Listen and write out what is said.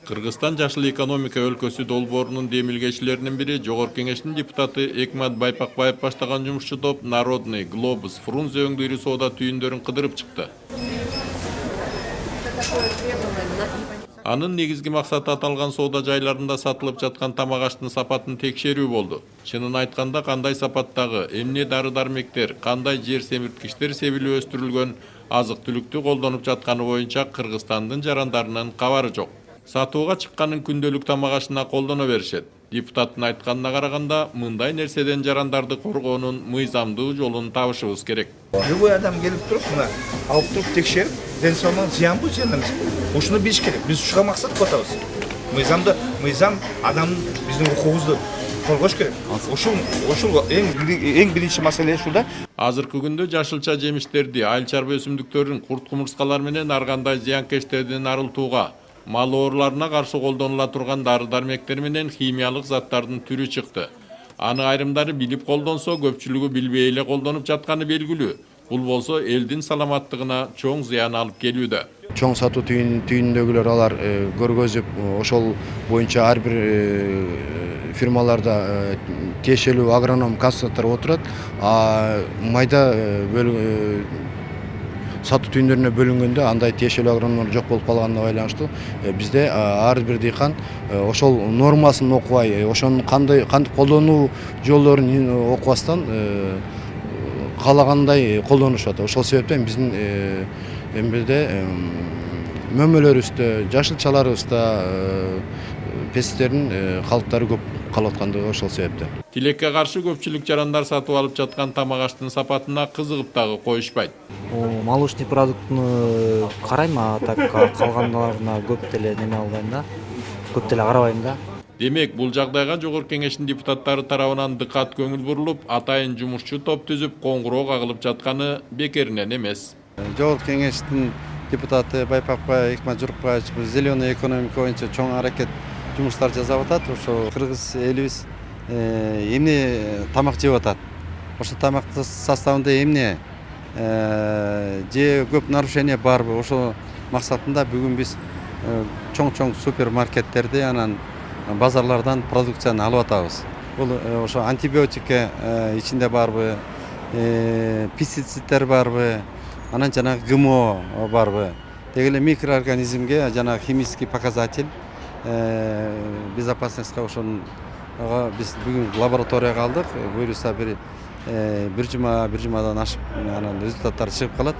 Кыргызстан жашыл экономика өлкөсү долбоорунун демилгечилеринин бири Жогорку Кеңештин депутаты Экмат Байпакбаев баштаган жумушчу топ Народный, Глобус, Фрунзе өңдүү соода түйүндөрүн кыдырып чыкты. Анын негизги максаты аталган соода жайларында сатылып жаткан тамак аштын сапатын текшерүү болду. Чынын айтканда, кандай сапаттагы, эмне дары-дармектер, кандай жер семирткичтер себилип өстүрүлгөн азык-түлүктү колдонуп жатканы боюнча Кыргызстандын жарандарынын кабары жок. Сатууга чыкканын күндөлүк тамак ашына колдоно беришет. Депутаттын айтканына караганда, мындай нерседен жарандарды коргоонун мыйзамдуу жолун табышыбыз керек. Любой адам келип туруп, мына алып туруп текшерип, ден соолугуна зыянбы, зыян эмес. Ушуну билиш керек. Биз ушуга максат кылып атабыз. Мыйзам адамдын биздин укугубузду коргош керек. Ушул эң биринчи маселе ушул да. Азыркы күндө жашылча жемиштерди, айыл чарба өсүмдүктөрүн курт-кумурскалар менен ар кандай зыянкечтерден арылтууга, мал ооруларына каршы колдонула турган дары-дармектер менен химиялык заттардын түрү чыкты. Аны айрымдары билип колдонсо, көпчүлүгү билбей эле колдонуп жатканы белгилүү. Бул болсо элдин саламаттыгына чоң зыян алып келүүдө. Чоң сатуу түйүнүндөгүлөр алар көргөзүп, ошол боюнча ар бир фирмаларда тиешелүү агроном консультанттар отурат. Майда сатуу түйүндөрүнө бөлүнгөндө андай тиешелүү агрономдор жок болуп калганына байланыштуу бизде ар бир дыйкан ошол нормасын окубай, ошонун кантип колдонуу жолдорун окубастан каалагандай колдонушат. Ошол себептен биздин эмбеде мөмөлөрүбүздө, жашылчаларыбызда пестицидтердин калыптары көп калып аткандыгы ошол себептен. Тилекке каршы көпчүлүк жарандар сатып алып жаткан тамак аштын сапатына кызыгып дагы коюшпайт. Молочный продуктуну карайм, а так калгандарына көп деле неме албайм да. Көп деле карабайм да. Демек, бул жагдайга Жогорку Кеңештин депутаттары тарабынан дыкат көңүл бурулуп, атайын жумушчу топ түзүп, коңгуроо кагылып жатканы бекеринен эмес. Жогорку Кеңештин депутаты Байпакбаев Экмат Журукбаевич зеленый экономика боюнча чоң аракет жумуштар жасап атат. Ошо кыргыз элибиз эмне тамак жеп атат. Ошо тамактын составында эмне же көп нарушение барбы? Ошо максатында бүгүн биз чоң супермаркеттерди анан базарлардан продукцияны алып атабыз. Бул ошо антибиотика ичинде барбы, пестициддер барбы, анан жанагы ГМО барбы. Деги эле микроорганизмге жанагы химический показатель безопасностька ошонуга биз бүгүн лабораторияга алдык. Буюрса бир жумадан ашып анан результаттар чыгып калат.